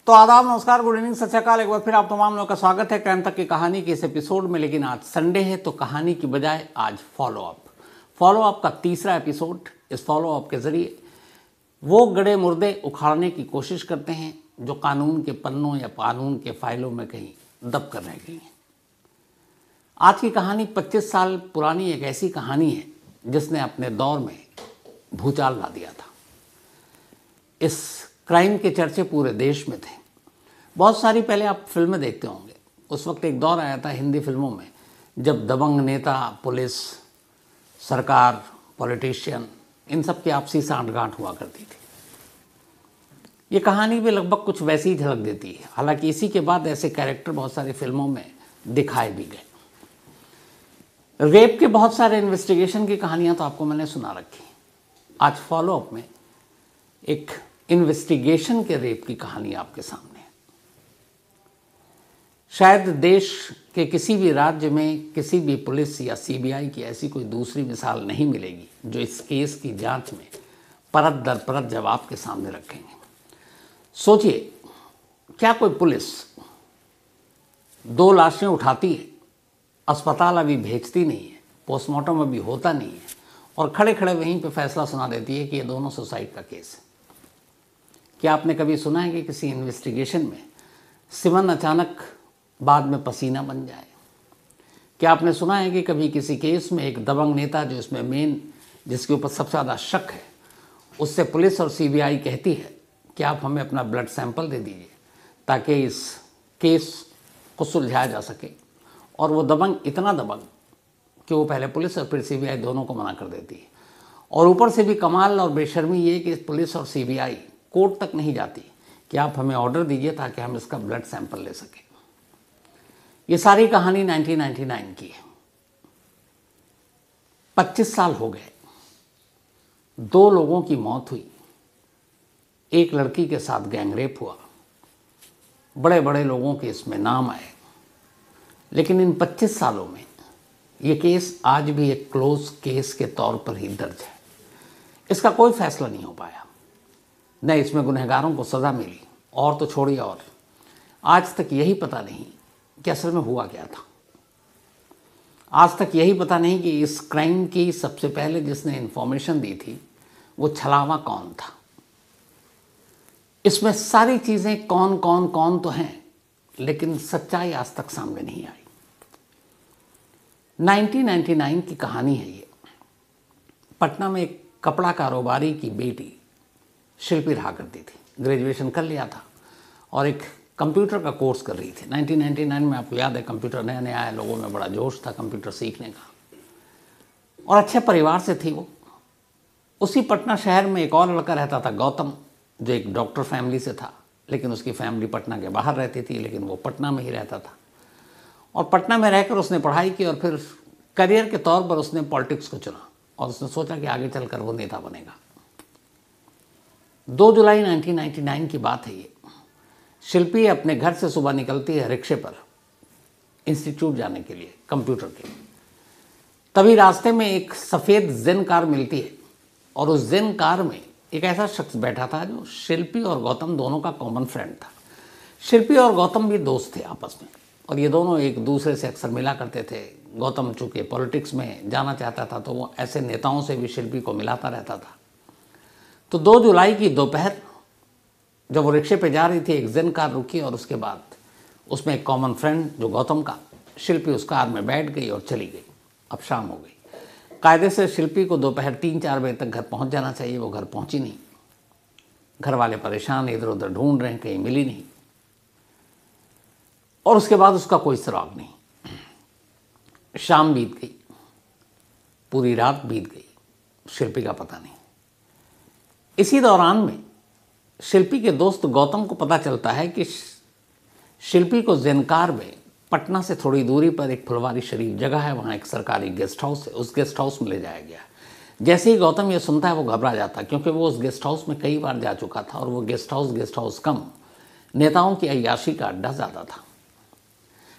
तो आदाब, नमस्कार, गुड इवनिंग, सत श्री अकाल। एक बार फिर आप तमाम लोगों का स्वागत है क्राइम तक की कहानी के इस एपिसोड में। लेकिन आज संडे है तो कहानी की बजाय आज फॉलो अप का तीसरा एपिसोड। इस फॉलो अप के जरिए वो गड़े मुर्दे उखाड़ने की कोशिश करते हैं जो कानून के पन्नों या कानून के फाइलों में कहीं दब कर रह गई हैं। आज की कहानी 25 साल पुरानी एक ऐसी कहानी है जिसने अपने दौर में भूचाल ला दिया था। इस क्राइम के चर्चे पूरे देश में थे। बहुत सारी पहले आप फिल्में देखते होंगे, उस वक्त एक दौर आया था हिंदी फिल्मों में जब दबंग नेता, पुलिस, सरकार, पॉलिटिशियन, इन सब की आपसी सांठ-गांठ हुआ करती थी। ये कहानी भी लगभग कुछ वैसी ही झलक देती है। हालांकि इसी के बाद ऐसे कैरेक्टर बहुत सारी फिल्मों में दिखाए भी गए। रेप के बहुत सारे इन्वेस्टिगेशन की कहानियां तो आपको मैंने सुना रखी। आज फॉलो अप में एक इन्वेस्टिगेशन के रेप की कहानी आपके सामने है। शायद देश के किसी भी राज्य में किसी भी पुलिस या सीबीआई की ऐसी कोई दूसरी मिसाल नहीं मिलेगी जो इस केस की जांच में परत दर परत जवाब के सामने रखेंगे। सोचिए, क्या कोई पुलिस 2 लाशें उठाती है, अस्पताल अभी भेजती नहीं है, पोस्टमार्टम अभी होता नहीं है और खड़े खड़े वहीं पे फैसला सुना देती है कि ये दोनों सुसाइड का केस है? क्या आपने कभी सुना है कि किसी इन्वेस्टिगेशन में सिमन अचानक बाद में पसीना बन जाए? क्या आपने सुना है कि कभी किसी केस में एक दबंग नेता जो इसमें मेन, जिसके ऊपर सबसे ज़्यादा शक है, उससे पुलिस और सीबीआई कहती है कि आप हमें अपना ब्लड सैंपल दे दीजिए ताकि इस केस को सुलझाया जा सके, और वो दबंग इतना दबंग कि वो पहले पुलिस और फिर सीबीआई दोनों को मना कर देती है। और ऊपर से भी कमाल और बेशर्मी ये कि पुलिस और सीबीआई कोर्ट तक नहीं जाती कि आप हमें ऑर्डर दीजिए ताकि हम इसका ब्लड सैंपल ले सकें। ये सारी कहानी 1999 की है। 25 साल हो गए, 2 लोगों की मौत हुई, एक लड़की के साथ गैंगरेप हुआ, बड़े बड़े लोगों के इसमें नाम आए। लेकिन इन 25 सालों में ये केस आज भी एक क्लोज केस के तौर पर ही दर्ज है। इसका कोई फैसला नहीं हो पाया, न इसमें गुनहगारों को सज़ा मिली, और तो छोड़िए, और आज तक यही पता नहीं कि असल में हुआ क्या था। आज तक यही पता नहीं कि इस क्राइम की सबसे पहले जिसने इन्फॉर्मेशन दी थी वो छलावा कौन था। इसमें सारी चीज़ें कौन कौन कौन तो हैं, लेकिन सच्चाई आज तक सामने नहीं आई। 1999 की कहानी है ये। पटना में एक कपड़ा कारोबारी की बेटी शिल्पी रहा करती थी। ग्रेजुएशन कर लिया था और एक कंप्यूटर का कोर्स कर रही थी। 1999 में आपको याद है, कंप्यूटर नया नया आया, लोगों में बड़ा जोश था कंप्यूटर सीखने का, और अच्छे परिवार से थी वो। उसी पटना शहर में एक और लड़का रहता था, गौतम, जो एक डॉक्टर फैमिली से था, लेकिन उसकी फैमिली पटना के बाहर रहती थी, लेकिन वो पटना में ही रहता था। और पटना में रहकर उसने पढ़ाई की और फिर करियर के तौर पर उसने पॉलिटिक्स को चुना और उसने सोचा कि आगे चलकर वो नेता बनेगा। 2 जुलाई 1999 की बात है ये। शिल्पी अपने घर से सुबह निकलती है रिक्शे पर इंस्टीट्यूट जाने के लिए, कंप्यूटर के। तभी रास्ते में एक सफ़ेद जेन कार मिलती है और उस जेन कार में एक ऐसा शख्स बैठा था जो शिल्पी और गौतम दोनों का कॉमन फ्रेंड था। शिल्पी और गौतम भी दोस्त थे आपस में, और ये दोनों एक दूसरे से अक्सर मिला करते थे। गौतम चूँकि पॉलिटिक्स में जाना चाहता था तो वो ऐसे नेताओं से भी शिल्पी को मिलाता रहता था। तो 2 जुलाई की दोपहर जब वो रिक्शे पे जा रही थी, एक जेन कार रुकी और उसके बाद उसमें एक कॉमन फ्रेंड जो गौतम का, शिल्पी उस कार में बैठ गई और चली गई। अब शाम हो गई। कायदे से शिल्पी को दोपहर 3-4 बजे तक घर पहुंच जाना चाहिए, वो घर पहुंची नहीं। घर वाले परेशान, इधर उधर ढूंढ रहे हैं, कहीं मिली नहीं। और उसके बाद उसका कोई सुराग नहीं। शाम बीत गई, पूरी रात बीत गई, शिल्पी का पता नहीं। इसी दौरान में शिल्पी के दोस्त गौतम को पता चलता है कि शिल्पी को जेनकार में पटना से थोड़ी दूरी पर एक फुलवारी शरीफ जगह है, वहाँ एक सरकारी गेस्ट हाउस है, उस गेस्ट हाउस में ले जाया गया। जैसे ही गौतम ये सुनता है वो घबरा जाता है, क्योंकि वो उस गेस्ट हाउस में कई बार जा चुका था और वो गेस्ट हाउस कम नेताओं की अय्याशी का अड्डा ज़्यादा था।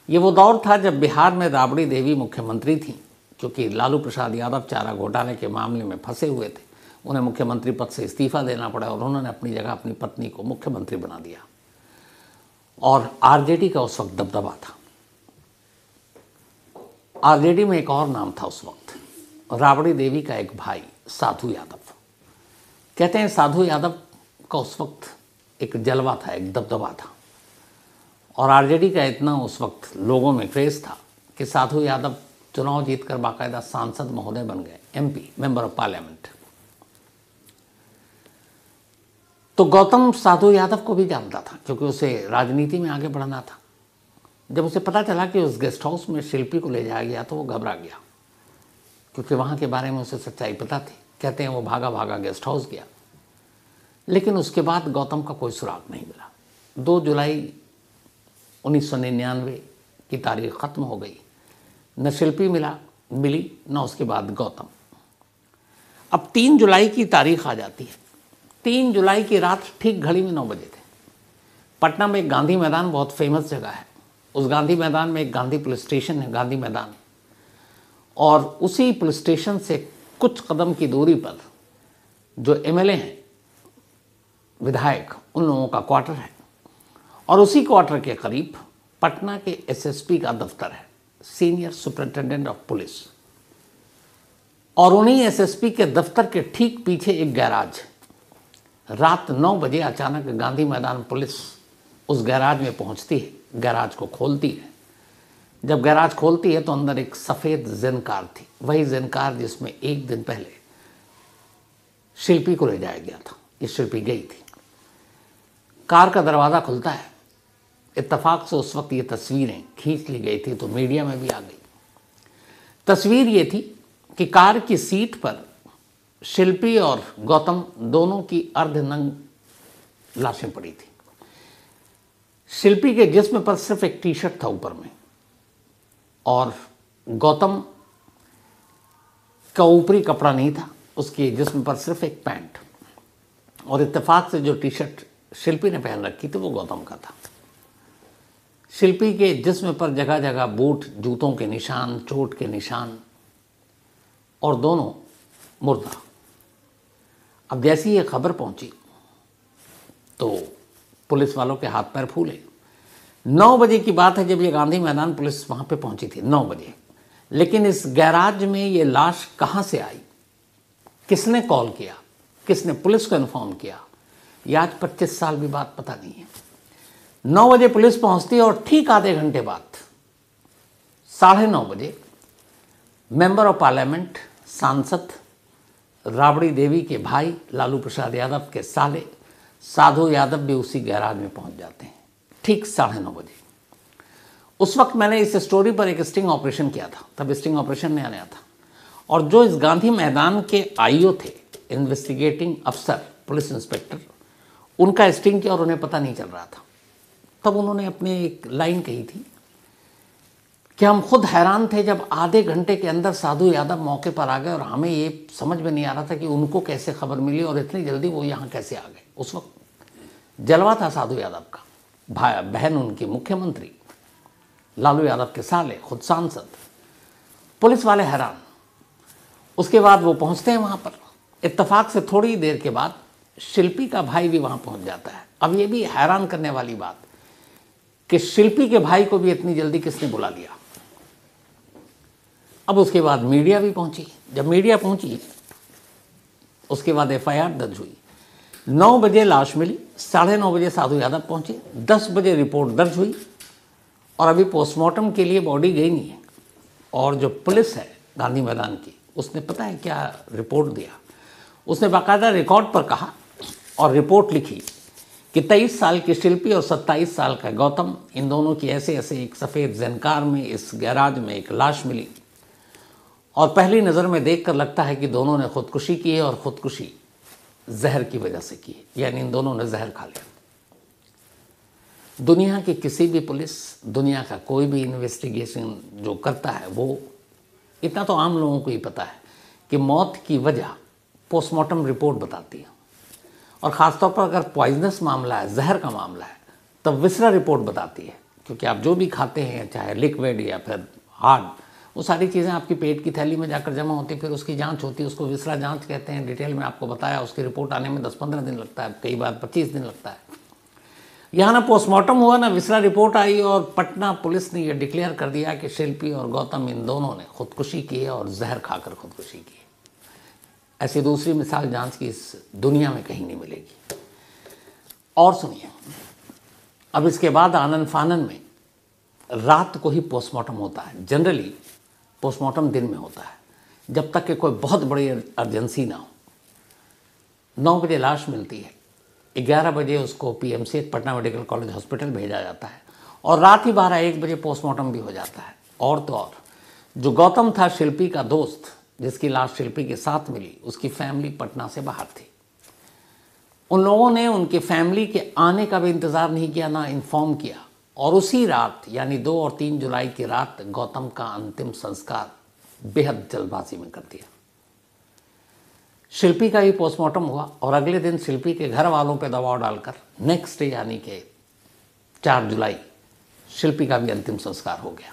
ये वो दौर था जब बिहार में राबड़ी देवी मुख्यमंत्री थीं, क्योंकि लालू प्रसाद यादव चारा घोटाले के मामले में फंसे हुए थे। उन्हें मुख्यमंत्री पद से इस्तीफा देना पड़ा और उन्होंने अपनी जगह अपनी पत्नी को मुख्यमंत्री बना दिया। और आरजेडी का उस वक्त दबदबा था। आरजेडी में एक और नाम था उस वक्त, राबड़ी देवी का एक भाई साधु यादव। कहते हैं साधु यादव का उस वक्त एक जलवा था, एक दबदबा था, और आरजेडी का इतना उस वक्त लोगों में क्रेज था कि साधु यादव चुनाव जीतकर बाकायदा सांसद महोदय बन गए, एमपी, मेंबर ऑफ पार्लियामेंट। तो गौतम साधु यादव को भी जानता था क्योंकि उसे राजनीति में आगे बढ़ना था। जब उसे पता चला कि उस गेस्ट हाउस में शिल्पी को ले जाया गया तो वो घबरा गया, क्योंकि वहाँ के बारे में उसे सच्चाई पता थी। कहते हैं वो भागा भागा गेस्ट हाउस गया, लेकिन उसके बाद गौतम का कोई सुराग नहीं मिला। 2 जुलाई 1999 की तारीख ख़त्म हो गई, न शिल्पी मिली न उसके बाद गौतम। अब 3 जुलाई की तारीख आ जाती है। 3 जुलाई की रात ठीक घड़ी में 9 बजे थे। पटना में एक गांधी मैदान बहुत फेमस जगह है, उस गांधी मैदान में एक गांधी पुलिस स्टेशन है, गांधी मैदान, और उसी पुलिस स्टेशन से कुछ कदम की दूरी पर जो एमएलए हैं, विधायक, उन लोगों का क्वार्टर है, और उसी क्वार्टर के करीब पटना के एसएसपी का दफ्तर है, सीनियर सुपरिटेंडेंट ऑफ पुलिस। और उन्हीं एसएसपी के दफ्तर के ठीक पीछे एक गैराज। रात 9 बजे अचानक गांधी मैदान पुलिस उस गैराज में पहुंचती है, गैराज को खोलती है। जब गैराज खोलती है तो अंदर एक सफ़ेद जेन कार थी, वही जेन कार जिसमें एक दिन पहले शिल्पी को ले जाया गया था। ये शिल्पी गई थी। कार का दरवाज़ा खुलता है। इत्तेफाक से उस वक्त ये तस्वीरें खींच ली गई थी तो मीडिया में भी आ गई। तस्वीर ये थी कि कार की सीट पर शिल्पी और गौतम दोनों की अर्धनग्न लाशें पड़ी थी। शिल्पी के जिस्म पर सिर्फ एक टी शर्ट था ऊपर में, और गौतम का ऊपरी कपड़ा नहीं था, उसके जिस्म पर सिर्फ एक पैंट। और इत्तेफाक से जो टी शर्ट शिल्पी ने पहन रखी थी वो गौतम का था। शिल्पी के जिस्म पर जगह जगह बूट, जूतों के निशान, चोट के निशान, और दोनों मुर्दा। अब जैसी ये खबर पहुंची तो पुलिस वालों के हाथ पैर फूले। 9 बजे की बात है जब ये गांधी मैदान पुलिस वहाँ पे पहुंची थी, 9 बजे। लेकिन इस गैराज में ये लाश कहाँ से आई, किसने कॉल किया, किसने पुलिस को इन्फॉर्म किया, ये आज 25 साल भी बात पता नहीं है। 9 बजे पुलिस पहुंचती है और ठीक आधे घंटे बाद 9:30 बजे मेंबर ऑफ पार्लियामेंट, सांसद राबड़ी देवी के भाई लालू प्रसाद यादव के साले साधु यादव भी उसी गैराज में पहुंच जाते हैं, ठीक 9:30 बजे। उस वक्त मैंने इस स्टोरी पर एक स्टिंग ऑपरेशन किया था, तब स्टिंग ऑपरेशन नया नया था, और जो इस गांधी मैदान के आईओ थे, इन्वेस्टिगेटिंग अफसर, पुलिस इंस्पेक्टर, उनका स्टिंग किया और उन्हें पता नहीं चल रहा था। तब उन्होंने अपनी एक लाइन कही थी कि हम खुद हैरान थे जब आधे घंटे के अंदर साधु यादव मौके पर आ गए, और हमें ये समझ में नहीं आ रहा था कि उनको कैसे खबर मिली और इतनी जल्दी वो यहाँ कैसे आ गए। उस वक्त जलवा था साधु यादव का। भाई बहन उनकी मुख्यमंत्री, लालू यादव के साले, खुद सांसद, पुलिस वाले हैरान। उसके बाद वो पहुँचते हैं वहाँ पर। इत्तेफाक से थोड़ी देर के बाद शिल्पी का भाई भी वहाँ पहुँच जाता है। अब ये भी हैरान करने वाली बात कि शिल्पी के भाई को भी इतनी जल्दी किसने बुला लिया। अब उसके बाद मीडिया भी पहुंची। जब मीडिया पहुंची उसके बाद एफआईआर दर्ज हुई। 9 बजे लाश मिली, 9:30 बजे साधु यादव पहुंचे, 10 बजे रिपोर्ट दर्ज हुई, और अभी पोस्टमार्टम के लिए बॉडी गई नहीं है। और जो पुलिस है गांधी मैदान की, उसने पता है क्या रिपोर्ट दिया? उसने बाकायदा रिकॉर्ड पर कहा और रिपोर्ट लिखी कि 23 साल की शिल्पी और 27 साल का गौतम, इन दोनों की ऐसे ऐसे एक सफ़ेद ज़ेनकार में इस गैराज में एक लाश मिली, और पहली नज़र में देखकर लगता है कि दोनों ने खुदकुशी की है, और खुदकुशी जहर की वजह से की है, यानी इन दोनों ने जहर खा लिया। दुनिया की किसी भी पुलिस, दुनिया का कोई भी इन्वेस्टिगेशन जो करता है, वो इतना तो आम लोगों को ही पता है कि मौत की वजह पोस्टमार्टम रिपोर्ट बताती है, और ख़ासतौर पर अगर पॉइजनस मामला है, जहर का मामला है, तब विसरा रिपोर्ट बताती है। क्योंकि आप जो भी खाते हैं, चाहे लिक्विड या फिर हार्ड, वो सारी चीज़ें आपकी पेट की थैली में जाकर जमा होती है, फिर उसकी जांच होती है, उसको विसरा जांच कहते हैं। डिटेल में आपको बताया, उसकी रिपोर्ट आने में 10-15 दिन लगता है, कई बार 25 दिन लगता है। यहाँ ना पोस्टमार्टम हुआ ना विसरा रिपोर्ट आई और पटना पुलिस ने यह डिक्लेयर कर दिया कि शिल्पी और गौतम इन दोनों ने खुदकुशी की है और जहर खाकर खुदकुशी की है। ऐसी दूसरी मिसाल जांच की इस दुनिया में कहीं नहीं मिलेगी। और सुनिए, अब इसके बाद आनन फानन में रात को ही पोस्टमार्टम होता है। जनरली पोस्टमार्टम दिन में होता है, जब तक कि कोई बहुत बड़ी अर्जेंसी ना हो। 9 बजे लाश मिलती है, 11 बजे उसको PMC Patna medical college hospital भेजा जाता है और रात ही 12-1 बजे पोस्टमार्टम भी हो जाता है। और तो और जो गौतम था शिल्पी का दोस्त, जिसकी लाश शिल्पी के साथ मिली, उसकी फैमिली पटना से बाहर थी। उन लोगों ने उनकी फैमिली के आने का भी इंतज़ार नहीं किया, ना इन्फॉर्म किया, और उसी रात यानी 2 और 3 जुलाई की रात गौतम का अंतिम संस्कार बेहद जल्दबाजी में कर दिया। शिल्पी का भी पोस्टमार्टम हुआ और अगले दिन शिल्पी के घर वालों पर दबाव डालकर नेक्स्ट डे यानी कि 4 जुलाई शिल्पी का भी अंतिम संस्कार हो गया।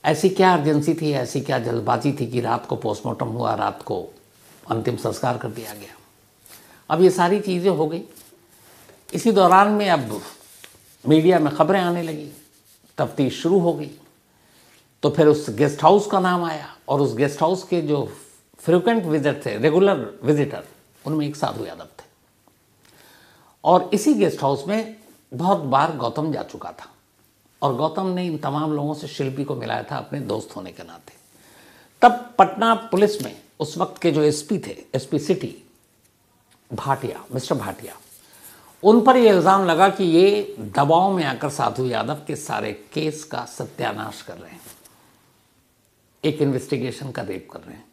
ऐसी क्या अर्जेंसी थी, ऐसी क्या जल्दबाजी थी कि रात को पोस्टमार्टम हुआ, रात को अंतिम संस्कार कर दिया गया। अब ये सारी चीज़ें हो गई। इसी दौरान में अब मीडिया में खबरें आने लगी, तफ्तीश शुरू हो गई। तो फिर उस गेस्ट हाउस का नाम आया और उस गेस्ट हाउस के जो फ्रिक्वेंट विजिटर थे, रेगुलर विजिटर, उनमें एक साधु यादव थे। और इसी गेस्ट हाउस में बहुत बार गौतम जा चुका था और गौतम ने इन तमाम लोगों से शिल्पी को मिलाया था अपने दोस्त होने के नाते। तब पटना पुलिस में उस वक्त के जो एसपी थे, SP city Bhatia, mister Bhatia, उन पर यह इल्ज़ाम लगा कि ये दबाव में आकर साधु यादव के सारे केस का सत्यानाश कर रहे हैं, एक इन्वेस्टिगेशन का रेप कर रहे हैं।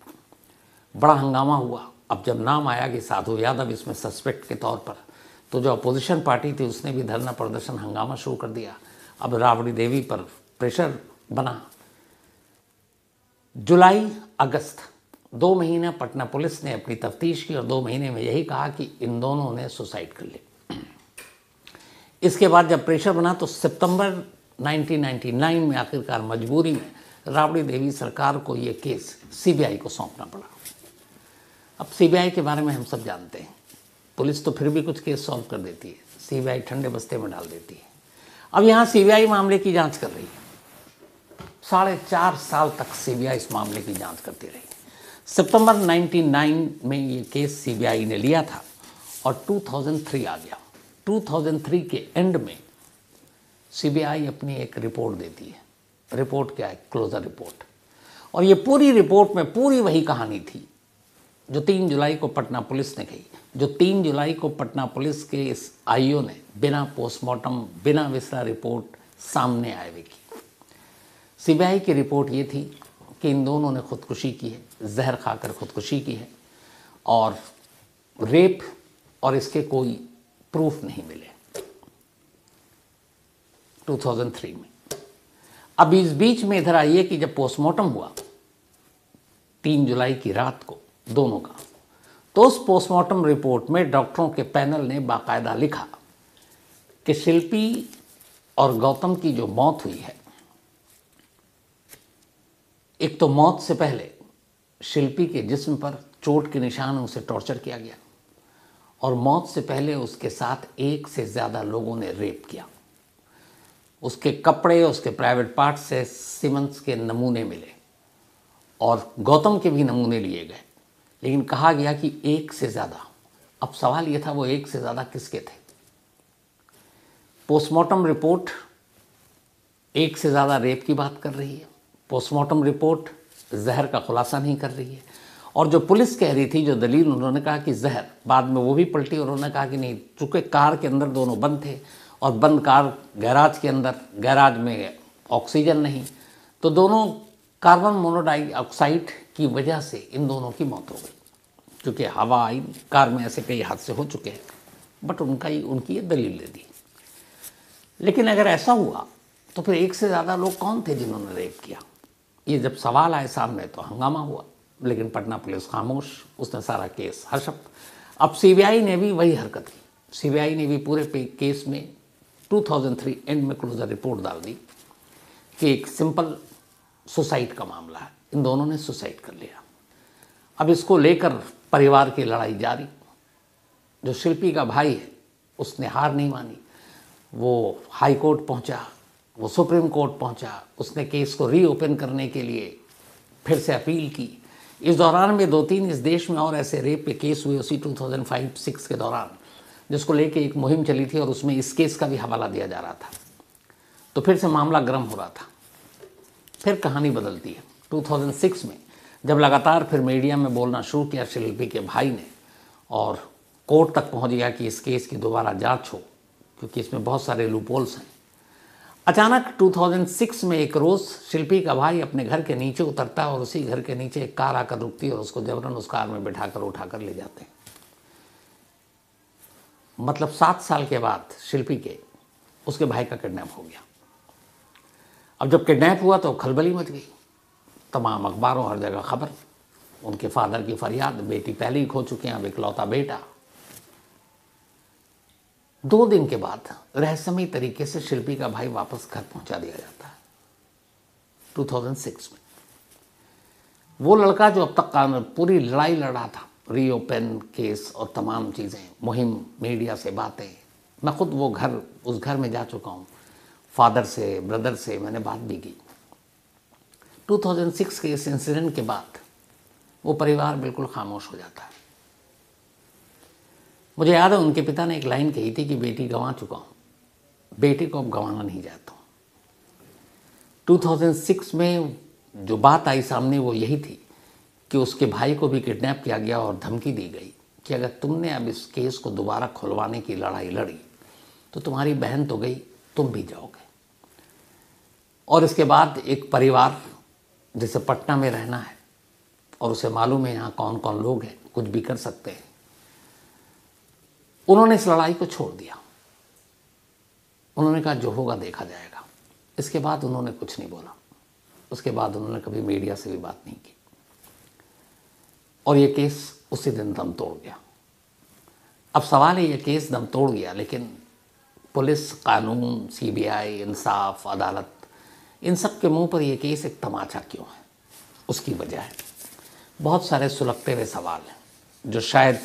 बड़ा हंगामा हुआ। अब जब नाम आया कि साधु यादव इसमें सस्पेक्ट के तौर पर, तो जो अपोजिशन पार्टी थी उसने भी धरना प्रदर्शन, हंगामा शुरू कर दिया। अब राबड़ी देवी पर प्रेशर बना। जुलाई अगस्त 2 महीने पटना पुलिस ने अपनी तफ्तीश की और 2 महीने में यही कहा कि इन दोनों ने सुसाइड कर ली। इसके बाद जब प्रेशर बना तो सितंबर 1999 में आखिरकार मजबूरी में राबड़ी देवी सरकार को ये केस सीबीआई को सौंपना पड़ा। अब सीबीआई के बारे में हम सब जानते हैं, पुलिस तो फिर भी कुछ केस सॉल्व कर देती है, सीबीआई ठंडे बस्ते में डाल देती है। अब यहाँ सीबीआई मामले की जांच कर रही है। 4.5 साल तक सीबीआई इस मामले की जांच करती रही। सितंबर 1999 में ये केस सीबीआई ने लिया था और 2003 आ गया। 2003 के एंड में सीबीआई अपनी एक रिपोर्ट देती है। रिपोर्ट क्या है? Closure report. और ये पूरी रिपोर्ट में पूरी वही कहानी थी जो 3 जुलाई को पटना पुलिस ने कही, जो 3 जुलाई को पटना पुलिस के इस आईओ ने बिना पोस्टमार्टम, बिना विसरा रिपोर्ट सामने आए हुए की। सीबीआई की रिपोर्ट ये थी कि इन दोनों ने खुदकुशी की है, जहर खाकर खुदकुशी की है और रेप और इसके कोई प्रूफ नहीं मिले 2003 में। अब इस बीच में इधर आइए कि जब पोस्टमार्टम हुआ 3 जुलाई की रात को दोनों का, तो उस पोस्टमार्टम रिपोर्ट में डॉक्टरों के पैनल ने बाकायदा लिखा कि शिल्पी और गौतम की जो मौत हुई है, एक तो मौत से पहले शिल्पी के जिस्म पर चोट के निशान से टॉर्चर किया गया और मौत से पहले उसके साथ 1 से ज़्यादा लोगों ने रेप किया। उसके कपड़े, उसके प्राइवेट पार्ट से सीमेंस के नमूने मिले और गौतम के भी नमूने लिए गए, लेकिन कहा गया कि 1 से ज़्यादा। अब सवाल यह था वो 1 से ज़्यादा किसके थे? पोस्टमार्टम रिपोर्ट 1 से ज़्यादा रेप की बात कर रही है, पोस्टमार्टम रिपोर्ट जहर का खुलासा नहीं कर रही है। और जो पुलिस कह रही थी, जो दलील उन्होंने कहा कि जहर, बाद में वो भी पलटी। उन्होंने कहा कि नहीं, चूँकि कार के अंदर दोनों बंद थे और बंद कार गैराज के अंदर, गैराज में ऑक्सीजन नहीं, तो दोनों कार्बन मोनोऑक्साइड की वजह से इन दोनों की मौत हो गई। क्योंकि हवा आई कार में, ऐसे कई हादसे हो चुके हैं, बट उनकी ये दलील दे दी। लेकिन अगर ऐसा हुआ तो फिर 1 से ज़्यादा लोग कौन थे जिन्होंने रेप किया? ये जब सवाल आए सामने तो हंगामा हुआ, लेकिन पटना पुलिस खामोश, उसने सारा केस हशप। अब सीबीआई ने भी वही हरकत की। सीबीआई ने भी पूरे केस में 2003 एंड में क्लोजर रिपोर्ट डाल दी कि एक सिंपल सुसाइड का मामला है, इन दोनों ने सुसाइड कर लिया। अब इसको लेकर परिवार की लड़ाई जारी। जो शिल्पी का भाई है उसने हार नहीं मानी, वो हाई कोर्ट पहुंचा, वो सुप्रीम कोर्ट पहुंचा, उसने केस को रीओपन करने के लिए फिर से अपील की। इस दौरान में 2-3 इस देश में और ऐसे रेप के केस हुए उसी 2005-06 के दौरान, जिसको लेके एक मुहिम चली थी और उसमें इस केस का भी हवाला दिया जा रहा था। तो फिर से मामला गर्म हो रहा था। फिर कहानी बदलती है 2006 में, जब लगातार फिर मीडिया में बोलना शुरू किया शिल्पी के भाई ने और कोर्ट तक पहुंच गया कि इस केस की दोबारा जांच हो, क्योंकि इसमें बहुत सारे लूपहोल्स हैं। अचानक 2006 में एक रोज़ शिल्पी का भाई अपने घर के नीचे उतरता है और उसी घर के नीचे एक कार आकर रुकती है और उसको जबरन उस कार में बिठाकर उठाकर ले जाते हैं। मतलब 7 साल के बाद शिल्पी के उसके भाई का किडनैप हो गया। अब जब किडनैप हुआ तो खलबली मच गई, तमाम अखबारों हर जगह खबर, उनके फादर की फरियाद, बेटी पहले ही खो चुके हैं, अब इकलौता बेटा। 2 दिन के बाद रहस्यमयी तरीके से शिल्पी का भाई वापस घर पहुंचा दिया जाता है 2006 में। वो लड़का जो अब तक पूरी लड़ाई लड़ा था, रीओपन केस और तमाम चीज़ें, मुहिम, मीडिया से बातें, मैं खुद उस घर में जा चुका हूँ, फादर से, ब्रदर से मैंने बात भी की। 2006 के इस इंसिडेंट के बाद वो परिवार बिल्कुल खामोश हो जाता है। मुझे याद है उनके पिता ने एक लाइन कही थी कि बेटी गंवा चुका हूँ, बेटे को अब गंवाना नहीं चाहता हूँ। 2006 में जो बात आई सामने वो यही थी कि उसके भाई को भी किडनैप किया गया और धमकी दी गई कि अगर तुमने अब इस केस को दोबारा खुलवाने की लड़ाई लड़ी तो तुम्हारी बहन तो गई, तुम भी जाओगे। और इसके बाद एक परिवार जिसे पटना में रहना है और उसे मालूम है यहाँ कौन कौन लोग हैं, कुछ भी कर सकते हैं, उन्होंने इस लड़ाई को छोड़ दिया। उन्होंने कहा जो होगा देखा जाएगा। इसके बाद उन्होंने कुछ नहीं बोला। उसके बाद उन्होंने कभी मीडिया से भी बात नहीं की और ये केस उसी दिन दम तोड़ गया। अब सवाल है, ये केस दम तोड़ गया, लेकिन पुलिस, कानून, सीबीआई, इंसाफ, अदालत, इन सब के मुंह पर यह केस एक तमाचा क्यों है? उसकी वजह है बहुत सारे सुलगते हुए सवाल हैं जो शायद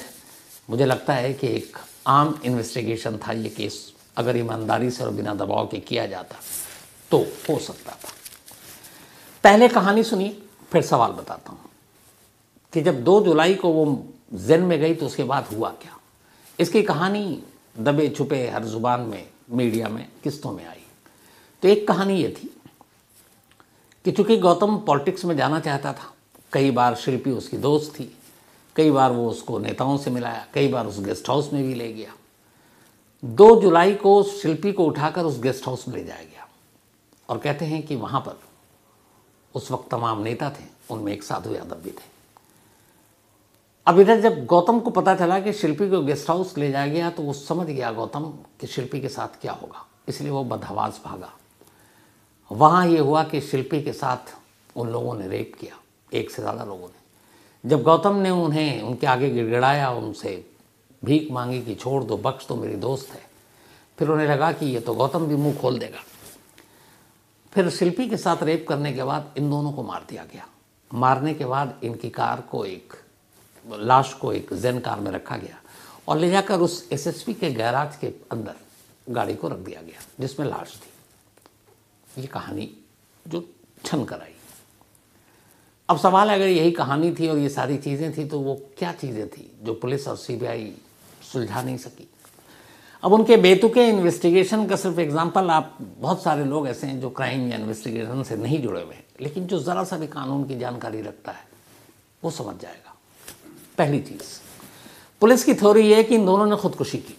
मुझे लगता है कि एक आम इन्वेस्टिगेशन था ये केस, अगर ईमानदारी से और बिना दबाव के किया जाता तो हो सकता था। पहले कहानी सुनिए, फिर सवाल बताता हूँ कि जब 2 जुलाई को वो जेल में गई तो उसके बाद हुआ क्या। इसकी कहानी दबे छुपे हर जुबान में, मीडिया में, किस्तों में आई। तो एक कहानी ये थी कि चूंकि गौतम पॉलिटिक्स में जाना चाहता था, कई बार शिल्पी उसकी दोस्त थी, कई बार वो उसको नेताओं से मिलाया, कई बार उस गेस्ट हाउस में भी ले गया। 2 जुलाई को शिल्पी को उठाकर उस गेस्ट हाउस में ले जाया गया और कहते हैं कि वहाँ पर उस वक्त तमाम नेता थे, उनमें एक साधु यादव भी थे। अब इधर जब गौतम को पता चला कि शिल्पी को गेस्ट हाउस ले जाया गया तो वो समझ गया गौतम कि शिल्पी के साथ क्या होगा, इसलिए वो बदहवास भागा। वहाँ ये हुआ कि शिल्पी के साथ उन लोगों ने रेप किया, एक से ज़्यादा लोगों ने। जब गौतम ने उन्हें उनके आगे गिड़गिड़ाया, उनसे भीख मांगी कि छोड़ दो, बख्श दो, मेरी दोस्त है, फिर उन्हें लगा कि ये तो गौतम भी मुंह खोल देगा। फिर शिल्पी के साथ रेप करने के बाद इन दोनों को मार दिया गया। मारने के बाद इनकी कार को, एक लाश को एक जेन कार में रखा गया और ले जाकर उस एसएसपी के गैराज के अंदर गाड़ी को रख दिया गया जिसमें लाश थी। ये कहानी जो छन कर आई। अब सवाल है, अगर यही कहानी थी और ये सारी चीज़ें थी तो वो क्या चीज़ें थी जो पुलिस और सीबीआई सुलझा नहीं सकी? अब उनके बेतुके इन्वेस्टिगेशन का सिर्फ एग्जांपल, आप बहुत सारे लोग ऐसे हैं जो क्राइम या इन्वेस्टिगेशन से नहीं जुड़े हुए हैं, लेकिन जो ज़रा सा भी कानून की जानकारी रखता है वो समझ जाएगा। पहली चीज़, पुलिस की थ्योरी ये है कि इन दोनों ने खुदकुशी की।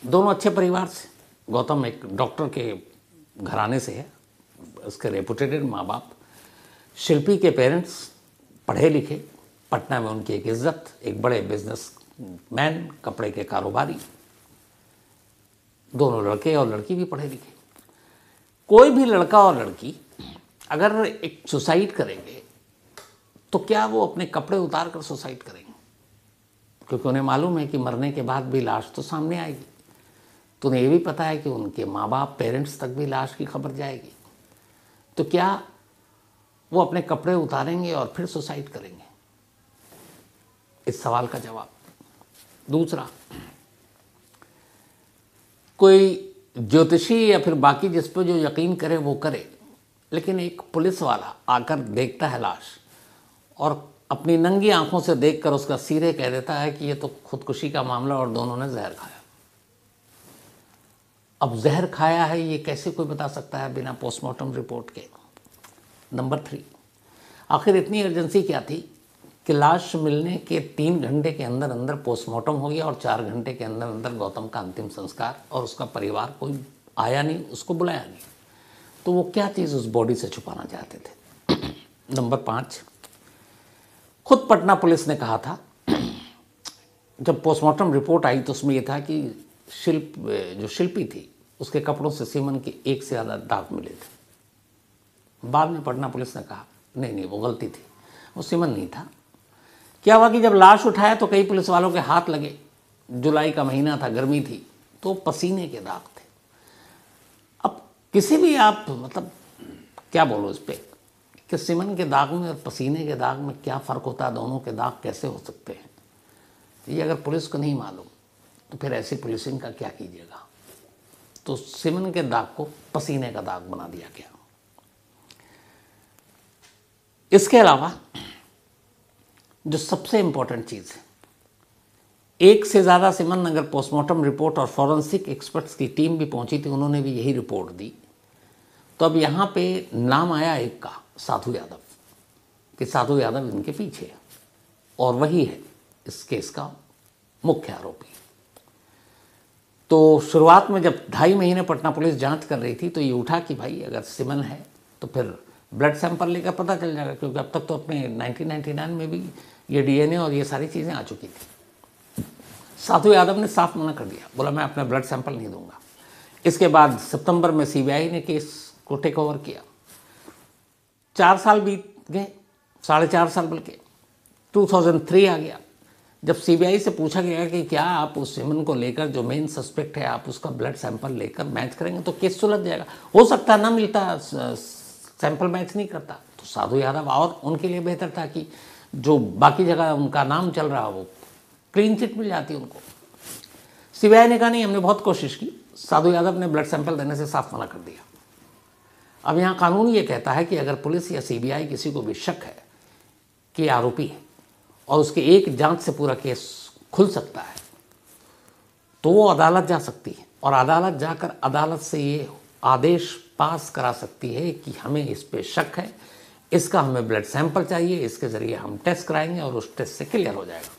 दोनों अच्छे परिवार से, गौतम एक डॉक्टर के घराने से है, उसके रेपुटेटेड माँ बाप। शिल्पी के पेरेंट्स पढ़े लिखे, पटना में उनकी एक इज्जत, एक बड़े बिजनेस मैन, कपड़े के कारोबारी। दोनों लड़के और लड़की भी पढ़े लिखे। कोई भी लड़का और लड़की अगर एक सुसाइड करेंगे तो क्या वो अपने कपड़े उतार कर सुसाइड करेंगे? क्योंकि उन्हें मालूम है कि मरने के बाद भी लाश तो सामने आएगी। तो उन्हें ये भी पता है कि उनके माँ बाप, पेरेंट्स तक भी लाश की खबर जाएगी। तो क्या वो अपने कपड़े उतारेंगे और फिर सुसाइड करेंगे? इस सवाल का जवाब। दूसरा, कोई ज्योतिषी या फिर बाकी जिस पर जो यकीन करे वो करे, लेकिन एक पुलिस वाला आकर देखता है लाश और अपनी नंगी आंखों से देखकर उसका सीधे कह देता है कि ये तो खुदकुशी का मामला और दोनों ने जहर खाया। अब जहर खाया है ये कैसे कोई बता सकता है बिना पोस्टमार्टम रिपोर्ट के। नंबर 3, आखिर इतनी अर्जेंसी क्या थी कि लाश मिलने के 3 घंटे के अंदर अंदर पोस्टमार्टम हो गया और 4 घंटे के अंदर अंदर गौतम का अंतिम संस्कार, और उसका परिवार कोई आया नहीं, उसको बुलाया नहीं। तो वो क्या चीज़ उस बॉडी से छुपाना चाहते थे। नंबर 5, खुद पटना पुलिस ने कहा था, जब पोस्टमार्टम रिपोर्ट आई तो उसमें यह था कि जो शिल्पी थी उसके कपड़ों से सीमन के 1 से ज़्यादा दाग मिले थे। बाद में पटना पुलिस ने कहा नहीं वो गलती थी, वो सीमन नहीं था। क्या हुआ कि जब लाश उठाया तो कई पुलिस वालों के हाथ लगे, जुलाई का महीना था, गर्मी थी, तो पसीने के दाग थे। अब किसी भी आप मतलब क्या बोलो इस पर कि सीमन के दाग में और पसीने के दाग में क्या फ़र्क होता है, दोनों के दाग कैसे हो सकते हैं, ये अगर पुलिस को नहीं मालूम तो फिर ऐसी पुलिसिंग का क्या कीजिएगा। तो सीमन के दाग को पसीने का दाग बना दिया गया। इसके अलावा जो सबसे इंपॉर्टेंट चीज़ है, 1 से ज़्यादा सीमन अगर पोस्टमार्टम रिपोर्ट और फॉरेंसिक एक्सपर्ट्स की टीम भी पहुंची थी, उन्होंने भी यही रिपोर्ट दी। तो अब यहाँ पे नाम आया एक का, साधु यादव, कि साधु यादव इनके पीछे है और वही है इस केस का मुख्य आरोपी। तो शुरुआत में जब 2.5 महीने पटना पुलिस जांच कर रही थी तो ये उठा कि भाई अगर सीमन है तो फिर ब्लड सैंपल लेकर पता चल जाएगा, क्योंकि अब तक तो अपने 1999 में भी ये डीएनए और ये सारी चीज़ें आ चुकी थी। साधु यादव ने साफ मना कर दिया, बोला मैं अपना ब्लड सैंपल नहीं दूंगा। इसके बाद सितंबर में सीबीआई ने केस को टेक ओवर किया। 4 साल बीत गए, 4.5 साल बल्कि। 2003 आ गया, जब सीबीआई से पूछा गया कि क्या आप उस सीमन को लेकर जो मेन सस्पेक्ट है आप उसका ब्लड सैंपल लेकर मैच करेंगे तो केस सुलझ जाएगा, हो सकता है ना मिलता, सैंपल मैच नहीं करता। तो साधु यादव और उनके लिए बेहतर था कि जो बाकी जगह उनका नाम चल रहा वो क्लीन चिट मिल जाती उनको। सीबीआई ने कहा नहीं, हमने बहुत कोशिश की। साधु यादव ने ब्लड सैंपल देने से साफ मना कर दिया। अब यहाँ कानून ये कहता है कि अगर पुलिस या सीबीआई किसी को भी शक है कि आरोपी है और उसके एक जांच से पूरा केस खुल सकता है तो वो अदालत जा सकती है और अदालत जाकर अदालत से ये आदेश पास करा सकती है कि हमें इस पे शक है, इसका हमें ब्लड सैंपल चाहिए, इसके ज़रिए हम टेस्ट कराएंगे और उस टेस्ट से क्लियर हो जाएगा।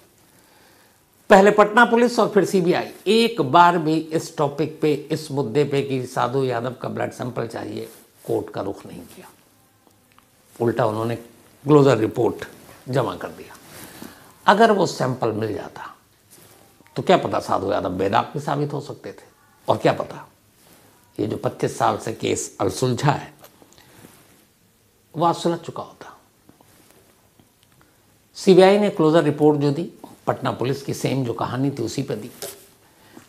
पहले पटना पुलिस और फिर सीबीआई एक बार भी इस टॉपिक पे, इस मुद्दे पे कि साधु यादव का ब्लड सैंपल चाहिए, कोर्ट का रुख नहीं किया। उल्टा उन्होंने क्लोजर रिपोर्ट जमा कर दिया। अगर वो सैंपल मिल जाता तो क्या पता साधु यादव बेदाग भी साबित हो सकते थे, और क्या पता ये जो 25 साल से केस अनसुलझा है वो आज सुलझ चुका होता। सीबीआई ने क्लोजर रिपोर्ट जो दी, पटना पुलिस की सेम जो कहानी थी उसी पर दी,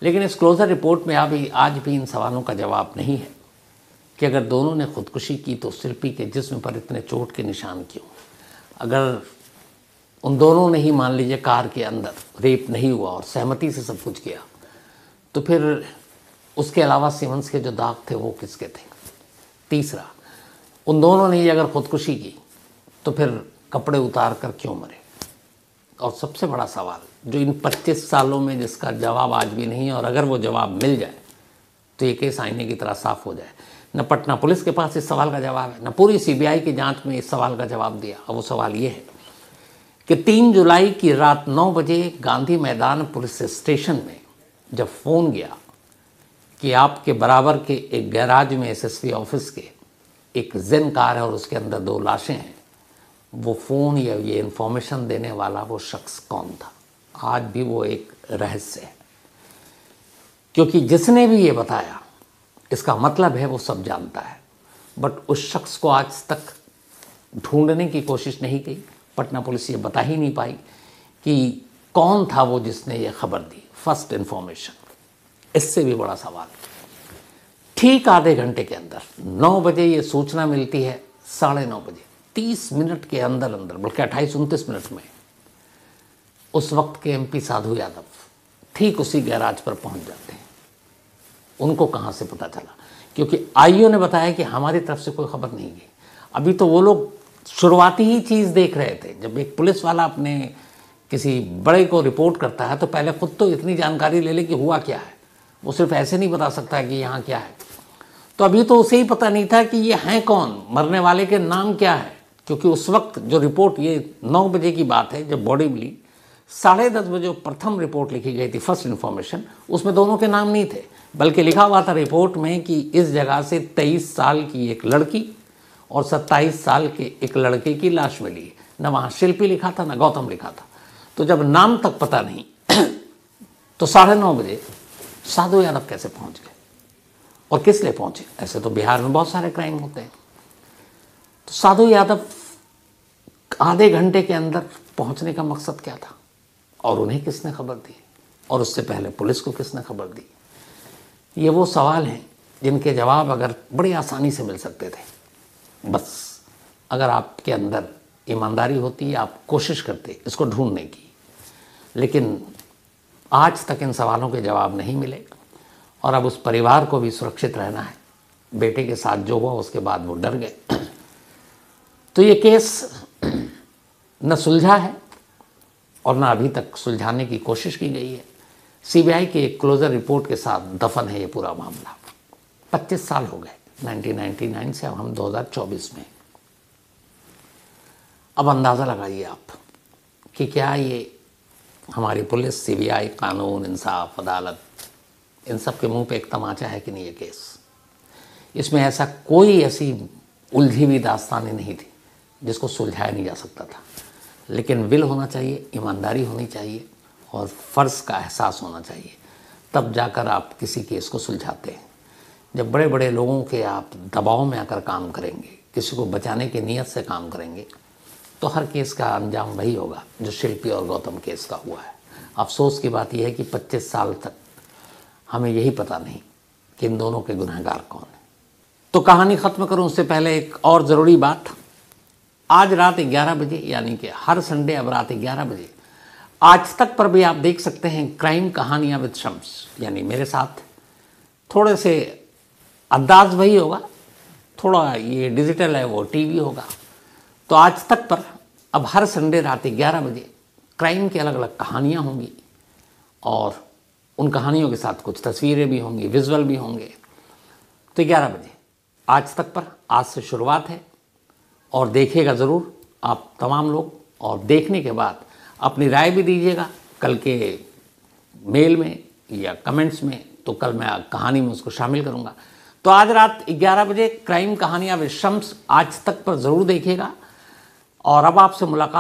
लेकिन इस क्लोजर रिपोर्ट में आज भी इन सवालों का जवाब नहीं है कि अगर दोनों ने खुदकुशी की तो शिल्पी के जिस्म पर इतने चोट के निशान क्यों। अगर उन दोनों ने ही मान लीजिए कार के अंदर रेप नहीं हुआ और सहमति से सब कुछ किया, तो फिर उसके अलावा सीमन्स के जो दाग थे वो किसके थे। तीसरा, उन दोनों ने ही अगर खुदकुशी की तो फिर कपड़े उतार कर क्यों मरे। और सबसे बड़ा सवाल जो इन 25 सालों में जिसका जवाब आज भी नहीं है, और अगर वो जवाब मिल जाए तो ये केस आईने की तरह साफ हो जाए। न पटना पुलिस के पास इस सवाल का जवाब है, न पूरी सीबीआई की जांच में इस सवाल का जवाब दिया। और वो सवाल ये है कि 3 जुलाई की रात 9 बजे गांधी मैदान पुलिस स्टेशन में जब फ़ोन गया कि आपके बराबर के एक गैराज में एसएसपी ऑफिस के एक जेन कार है और उसके अंदर 2 लाशें हैं, वो फ़ोन या ये इन्फॉर्मेशन देने वाला वो शख्स कौन था, आज भी वो एक रहस्य है। क्योंकि जिसने भी ये बताया इसका मतलब है वो सब जानता है, बट उस शख्स को आज तक ढूंढने की कोशिश नहीं की। पटना पुलिस ये बता ही नहीं पाई कि कौन था वो जिसने ये खबर दी, फर्स्ट इन्फॉर्मेशन। इससे भी बड़ा सवाल, ठीक आधे घंटे के अंदर 9 बजे ये सूचना मिलती है, 9:30 बजे 30 मिनट के अंदर अंदर, बल्कि 28-29 मिनट में उस वक्त के एमपी साधु यादव ठीक उसी गैराज पर पहुंच जाते हैं। उनको कहाँ से पता चला? क्योंकि आईओ ने बताया कि हमारी तरफ से कोई खबर नहीं गई। अभी तो वो लोग शुरुआती ही चीज़ देख रहे थे। जब एक पुलिस वाला अपने किसी बड़े को रिपोर्ट करता है तो पहले खुद तो इतनी जानकारी ले ले कि हुआ क्या है। वो सिर्फ ऐसे नहीं बता सकता कि यहाँ क्या है। तो अभी तो उसे ही पता नहीं था कि ये हैं कौन, मरने वाले के नाम क्या है। क्योंकि उस वक्त जो रिपोर्ट, ये 9 बजे की बात है जब बॉडी मिली, 10:30 बजे प्रथम रिपोर्ट लिखी गई थी, फर्स्ट इन्फॉर्मेशन, उसमें दोनों के नाम नहीं थे, बल्कि लिखा हुआ था रिपोर्ट में कि इस जगह से 23 साल की एक लड़की और 27 साल के एक लड़के की लाश मिली। न वहाँ शिल्पी लिखा था, न गौतम लिखा था। तो जब नाम तक पता नहीं तो 9:30 बजे साधु यादव कैसे पहुँच गए और किस लिए पहुँचे? ऐसे तो बिहार में बहुत सारे क्राइम होते हैं। तो साधु यादव आधे घंटे के अंदर पहुंचने का मकसद क्या था और उन्हें किसने खबर दी और उससे पहले पुलिस को किसने खबर दी? ये वो सवाल हैं जिनके जवाब अगर बड़ी आसानी से मिल सकते थे। बस अगर आपके अंदर ईमानदारी होती, आप कोशिश करते इसको ढूंढने की। लेकिन आज तक इन सवालों के जवाब नहीं मिले और अब उस परिवार को भी सुरक्षित रहना है। बेटे के साथ जो हुआ उसके बाद वो डर गए। तो ये केस न सुलझा है और न अभी तक सुलझाने की कोशिश की गई है। सीबीआई के एक क्लोजर रिपोर्ट के साथ दफन है ये पूरा मामला। 25 साल हो गए 1999 से, अब हम 2024 में। अब अंदाज़ा लगाइए आप कि क्या ये हमारी पुलिस, सीबीआई, कानून, इंसाफ, अदालत, इन सब के मुंह पे एक तमाचा है कि नहीं ये केस? इसमें ऐसा कोई ऐसी उलझी हुई दास्तानें नहीं थी जिसको सुलझाया नहीं जा सकता था। लेकिन विल होना चाहिए, ईमानदारी होनी चाहिए और फ़र्ज़ का एहसास होना चाहिए, तब जाकर आप किसी केस को सुलझाते हैं। जब बड़े बड़े लोगों के आप दबाव में आकर काम करेंगे, किसी को बचाने की नीयत से काम करेंगे, तो हर केस का अंजाम वही होगा जो शिल्पी और गौतम केस का हुआ है। अफसोस की बात यह है कि 25 साल तक हमें यही पता नहीं कि इन दोनों के गुनहगार कौन है। तो कहानी ख़त्म करूं उससे पहले एक और ज़रूरी बात। आज रात 11 बजे, यानी कि हर संडे अब रात 11 बजे आज तक पर भी आप देख सकते हैं क्राइम कहानियाँ विद शम्स, यानी मेरे साथ। थोड़े से अंदाज वही होगा, थोड़ा ये डिजिटल है वो टीवी होगा। तो आज तक पर अब हर संडे रात 11 बजे क्राइम की अलग अलग कहानियाँ होंगी और उन कहानियों के साथ कुछ तस्वीरें भी होंगी, विजुअल भी होंगे। तो 11 बजे आज तक पर, आज से शुरुआत है और देखिएगा ज़रूर आप तमाम लोग। और देखने के बाद अपनी राय भी दीजिएगा कल के मेल में या कमेंट्स में, तो कल मैं कहानी में उसको शामिल करूँगा। तो आज रात 11 बजे क्राइम कहानियाँ विद शम्स आज तक पर ज़रूर देखिएगा। और अब आपसे मुलाकात